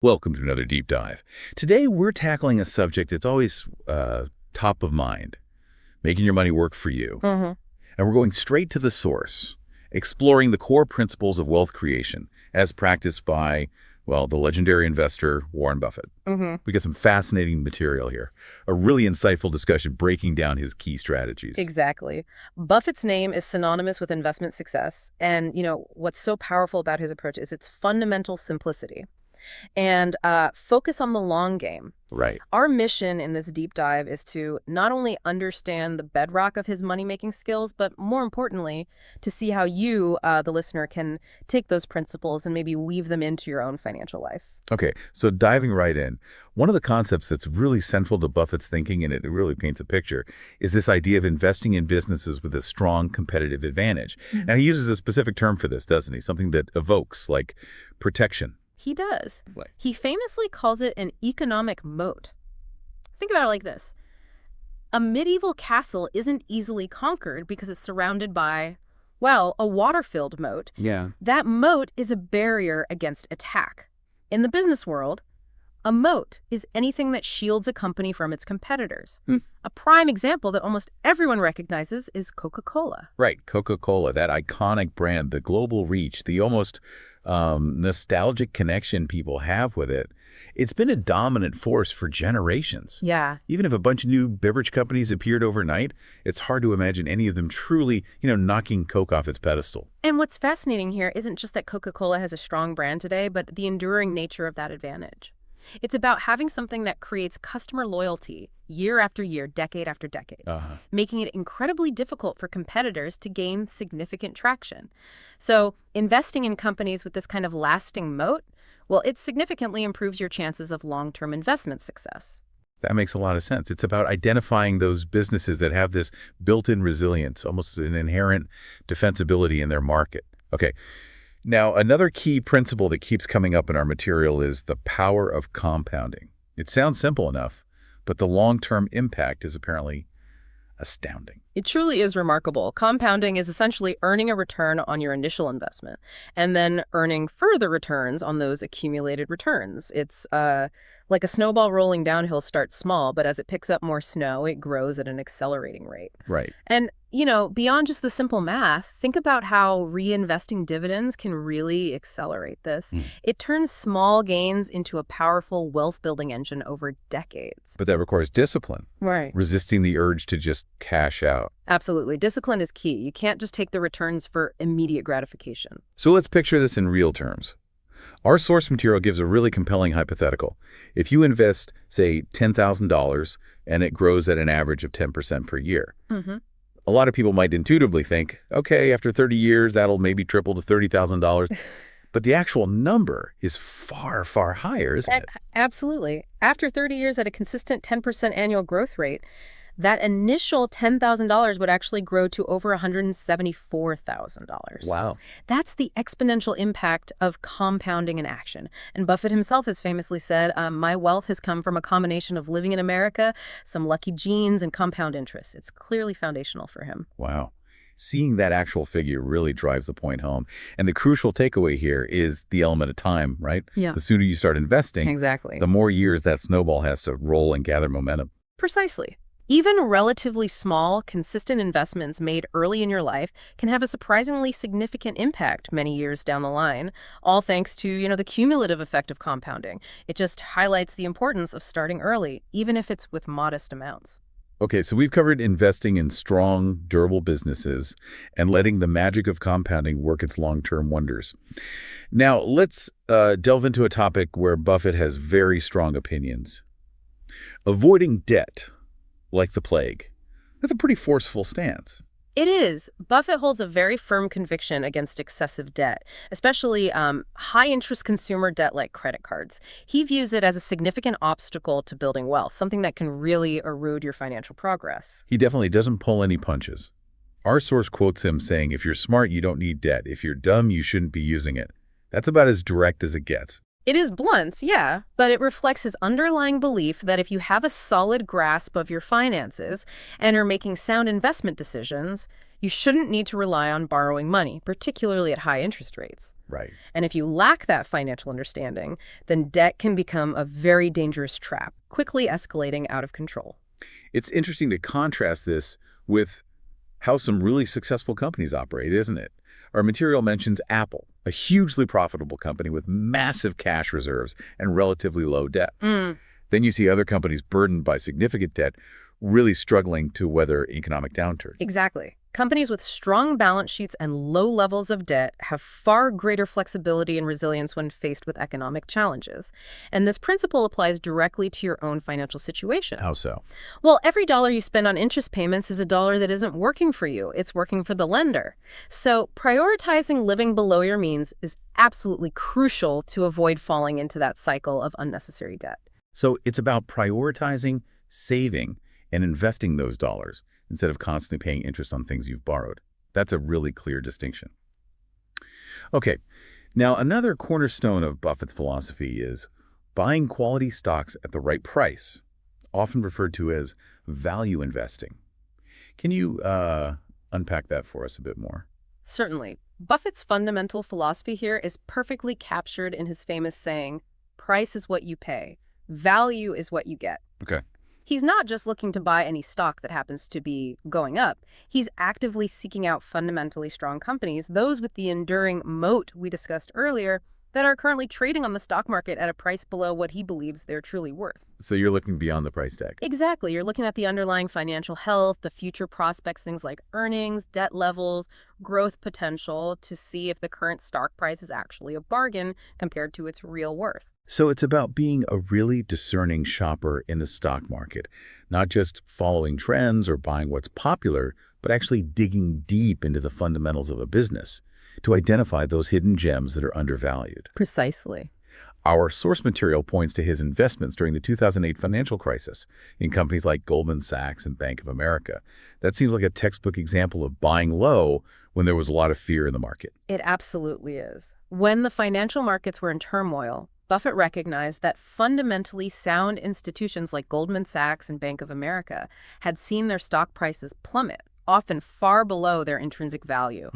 Welcome to another deep dive. Today, we're tackling a subject that's always top of mind, making your money work for you. hmm And we're going straight to the source, exploring the core principles of wealth creation as practiced by, well, the legendary investor Warren Buffett. hmm We got some fascinating material here, a really insightful discussion breaking down his key strategies. Exactly. Buffett's name is synonymous with investment success. And, what's so powerful about his approach is its fundamental simplicity and focus on the long game. Right. Our mission in this deep dive is to not only understand the bedrock of his money-making skills, but more importantly, to see how you, the listener, can take those principles and maybe weave them into your own financial life. Okay, so diving right in, one of the concepts that's really central to Buffett's thinking, and it really paints a picture, is this idea of investing in businesses with a strong competitive advantage. Now, he uses a specific term for this, doesn't he? Something that evokes, like, protection. He does. Right. He famously calls it an economic moat. Think about it like this. A medieval castle isn't easily conquered because it's surrounded by, well, a water-filled moat. Yeah. That moat is a barrier against attack. In the business world, a moat is anything that shields a company from its competitors. A prime example that almost everyone recognizes is Coca-Cola. Right, Coca-Cola, that iconic brand, the global reach, the almost nostalgic connection people have with it. It's been a dominant force for generations. Yeah. Even if a bunch of new beverage companies appeared overnight, it's hard to imagine any of them truly, knocking Coke off its pedestal. And what's fascinating here isn't just that Coca-Cola has a strong brand today, but the enduring nature of that advantage. It's about having something that creates customer loyalty year after year, decade after decade, making it incredibly difficult for competitors to gain significant traction. So investing in companies with this kind of lasting moat, well, it significantly improves your chances of long-term investment success. That makes a lot of sense. It's about identifying those businesses that have this built-in resilience, almost an inherent defensibility in their market. Okay. Now, another key principle that keeps coming up in our material is the power of compounding. It sounds simple enough, but the long-term impact is apparently astounding. It truly is remarkable. Compounding is essentially earning a return on your initial investment and then earning further returns on those accumulated returns. It's like a snowball rolling downhill starts small, but as it picks up more snow, it grows at an accelerating rate. Right. And, beyond just the simple math, think about how reinvesting dividends can really accelerate this. It turns small gains into a powerful wealth-building engine over decades. But that requires discipline, Right. resisting the urge to just cash out. Absolutely. Discipline is key. You can't just take the returns for immediate gratification. So let's picture this in real terms. Our source material gives a really compelling hypothetical. If you invest, say, $10,000 and it grows at an average of 10% per year, a lot of people might intuitively think, okay, after 30 years, that'll maybe triple to $30,000. But the actual number is far, far higher, isn't it? Absolutely. After 30 years at a consistent 10% annual growth rate, that initial $10,000 would actually grow to over $174,000. Wow. That's the exponential impact of compounding in action. And Buffett himself has famously said, my wealth has come from a combination of living in America, some lucky genes, and compound interest. It's clearly foundational for him. Wow. Seeing that actual figure really drives the point home. And the crucial takeaway here is the element of time, right? Yeah. The sooner you start investing, Exactly. the more years that snowball has to roll and gather momentum. Precisely. Even relatively small, consistent investments made early in your life can have a surprisingly significant impact many years down the line, all thanks to, the cumulative effect of compounding. It just highlights the importance of starting early, even if it's with modest amounts. Okay, so we've covered investing in strong, durable businesses and letting the magic of compounding work its long-term wonders. Now, let's delve into a topic where Buffett has very strong opinions. Avoiding debt like the plague. That's a pretty forceful stance. It is. Buffett holds a very firm conviction against excessive debt, especially high-interest consumer debt like credit cards. He views it as a significant obstacle to building wealth, something that can really erode your financial progress. He definitely doesn't pull any punches. Our source quotes him saying, if you're smart, you don't need debt. If you're dumb, you shouldn't be using it. That's about as direct as it gets. It is blunt, yeah, but it reflects his underlying belief that if you have a solid grasp of your finances and are making sound investment decisions, You shouldn't need to rely on borrowing money, particularly at high interest rates. Right. And if you lack that financial understanding, then debt can become a very dangerous trap, quickly escalating out of control. It's interesting to contrast this with how some really successful companies operate, isn't it? Our material mentions Apple, a hugely profitable company with massive cash reserves and relatively low debt. Then you see other companies burdened by significant debt, really struggling to weather economic downturns. Exactly. Companies with strong balance sheets and low levels of debt have far greater flexibility and resilience when faced with economic challenges. And this principle applies directly to your own financial situation. How so? Well, every dollar you spend on interest payments is a dollar that isn't working for you. It's working for the lender. So prioritizing living below your means is absolutely crucial to avoid falling into that cycle of unnecessary debt. So it's about prioritizing, saving, and investing those dollars instead of constantly paying interest on things you've borrowed. That's a really clear distinction. Okay, now another cornerstone of Buffett's philosophy is buying quality stocks at the right price, often referred to as value investing. Can you unpack that for us a bit more? Certainly. Buffett's fundamental philosophy here is perfectly captured in his famous saying, "Price is what you pay. Value is what you get." Okay. He's not just looking to buy any stock that happens to be going up. He's actively seeking out fundamentally strong companies, those with the enduring moat we discussed earlier, that are currently trading on the stock market at a price below what he believes they're truly worth. So you're looking beyond the price tag. Exactly. You're looking at the underlying financial health, the future prospects, things like earnings, debt levels, growth potential, to see if the current stock price is actually a bargain compared to its real worth. So it's about being a really discerning shopper in the stock market, not just following trends or buying what's popular, but actually digging deep into the fundamentals of a business to identify those hidden gems that are undervalued. Precisely. Our source material points to his investments during the 2008 financial crisis in companies like Goldman Sachs and Bank of America. That seems like a textbook example of buying low when there was a lot of fear in the market. It absolutely is. When the financial markets were in turmoil, Buffett recognized that fundamentally sound institutions like Goldman Sachs and Bank of America had seen their stock prices plummet, often far below their intrinsic value.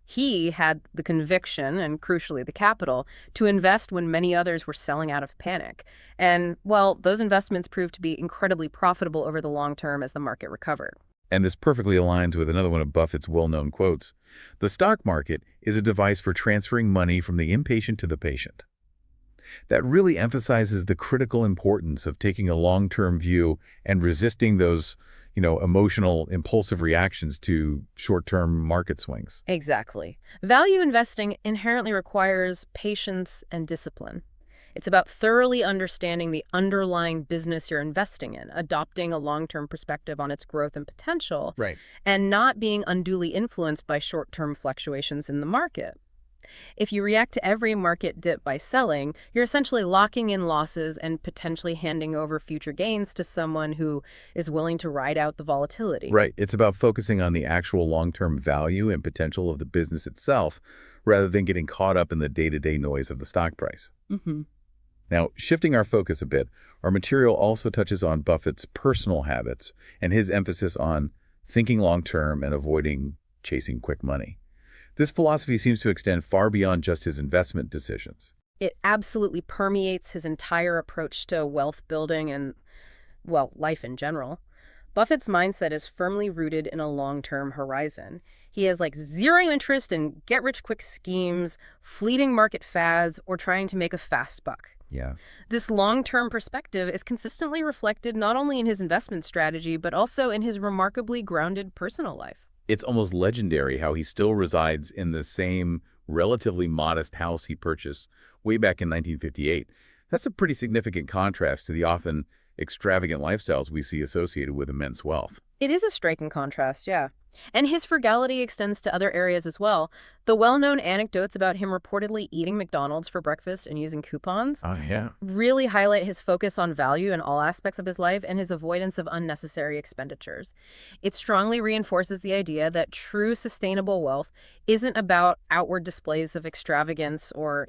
He had the conviction, and crucially the capital, to invest when many others were selling out of panic. And, well, those investments proved to be incredibly profitable over the long term as the market recovered. And this perfectly aligns with another one of Buffett's well-known quotes. The stock market is a device for transferring money from the impatient to the patient. That really emphasizes the critical importance of taking a long-term view and resisting those, emotional, impulsive reactions to short-term market swings. Exactly. Value investing inherently requires patience and discipline. It's about thoroughly understanding the underlying business you're investing in, adopting a long-term perspective on its growth and potential, Right. and not being unduly influenced by short-term fluctuations in the market. If you react to every market dip by selling, you're essentially locking in losses and potentially handing over future gains to someone who is willing to ride out the volatility. Right. It's about focusing on the actual long-term value and potential of the business itself, rather than getting caught up in the day-to-day noise of the stock price. Now, shifting our focus a bit, our material also touches on Buffett's personal habits and his emphasis on thinking long-term and avoiding chasing quick money. This philosophy seems to extend far beyond just his investment decisions. It absolutely permeates his entire approach to wealth building and, well, life in general. Buffett's mindset is firmly rooted in a long-term horizon. He has zero interest in get-rich-quick schemes, fleeting market fads, or trying to make a fast buck. Yeah. This long-term perspective is consistently reflected not only in his investment strategy, but also in his remarkably grounded personal life. It's almost legendary how he still resides in the same relatively modest house he purchased way back in 1958. That's a pretty significant contrast to the often extravagant lifestyles we see associated with immense wealth. It is a striking contrast, yeah. And his frugality extends to other areas as well. The well-known anecdotes about him reportedly eating McDonald's for breakfast and using coupons really highlight his focus on value in all aspects of his life and his avoidance of unnecessary expenditures. It strongly reinforces the idea that true sustainable wealth isn't about outward displays of extravagance or,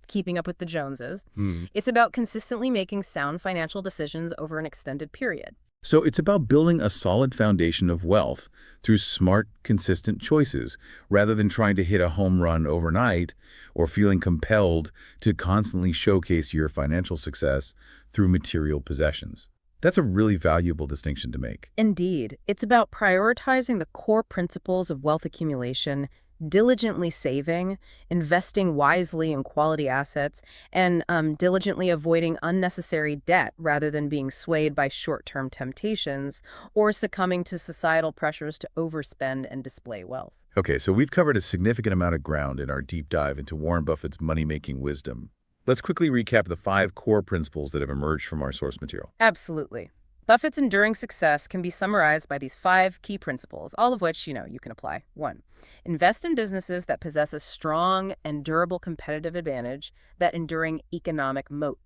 keeping up with the Joneses. It's about consistently making sound financial decisions over an extended period. So it's about building a solid foundation of wealth through smart, consistent choices, rather than trying to hit a home run overnight or feeling compelled to constantly showcase your financial success through material possessions. That's a really valuable distinction to make. Indeed, it's about prioritizing the core principles of wealth accumulation, diligently saving, investing wisely in quality assets, and diligently avoiding unnecessary debt rather than being swayed by short-term temptations or succumbing to societal pressures to overspend and display wealth. Okay, so we've covered a significant amount of ground in our deep dive into Warren Buffett's money-making wisdom. Let's quickly recap the 5 core principles that have emerged from our source material. Absolutely. Buffett's enduring success can be summarized by these 5 key principles, all of which, you can apply. 1. Invest in businesses that possess a strong and durable competitive advantage, that enduring economic moat.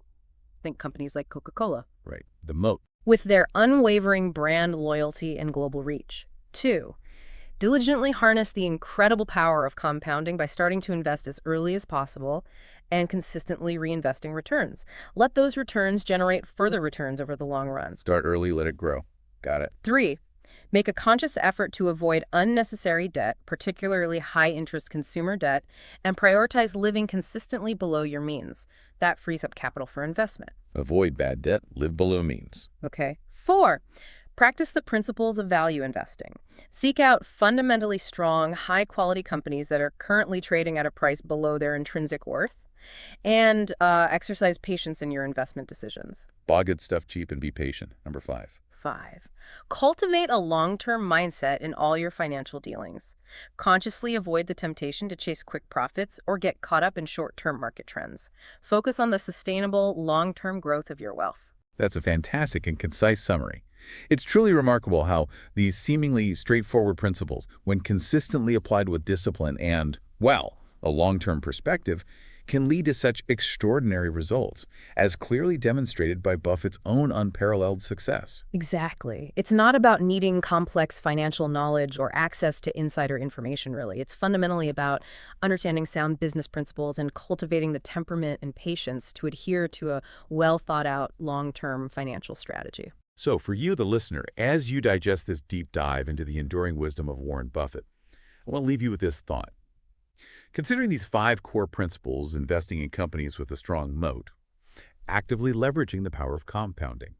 Think companies like Coca-Cola. Right, the moat. With their unwavering brand loyalty and global reach. 2. Diligently harness the incredible power of compounding by starting to invest as early as possible and consistently reinvesting returns. Let those returns generate further returns over the long run. Start early, let it grow. Got it. 3. Make a conscious effort to avoid unnecessary debt, particularly high-interest consumer debt, and prioritize living consistently below your means. That frees up capital for investment. Avoid bad debt, live below means. Okay. 4. Practice the principles of value investing. Seek out fundamentally strong, high-quality companies that are currently trading at a price below their intrinsic worth, and exercise patience in your investment decisions. Buy good stuff cheap and be patient. Number 5. 5. Cultivate a long-term mindset in all your financial dealings. Consciously avoid the temptation to chase quick profits or get caught up in short-term market trends. Focus on the sustainable, long-term growth of your wealth. That's a fantastic and concise summary. It's truly remarkable how these seemingly straightforward principles, when consistently applied with discipline and, well, a long-term perspective, can lead to such extraordinary results, as clearly demonstrated by Buffett's own unparalleled success. Exactly. It's not about needing complex financial knowledge or access to insider information, really. It's fundamentally about understanding sound business principles and cultivating the temperament and patience to adhere to a well-thought-out, long-term financial strategy. So for you, the listener, as you digest this deep dive into the enduring wisdom of Warren Buffett, I want to leave you with this thought. Considering these 5 core principles, investing in companies with a strong moat, actively leveraging the power of compounding,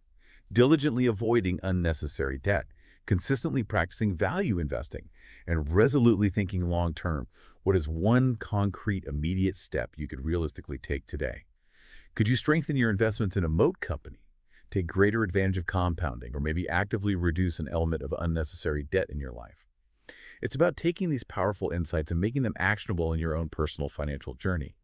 diligently avoiding unnecessary debt, consistently practicing value investing, and resolutely thinking long-term, what is one concrete, immediate step you could realistically take today? Could you strengthen your investments in a moat company, take greater advantage of compounding, or maybe actively reduce an element of unnecessary debt in your life? It's about taking these powerful insights and making them actionable in your own personal financial journey.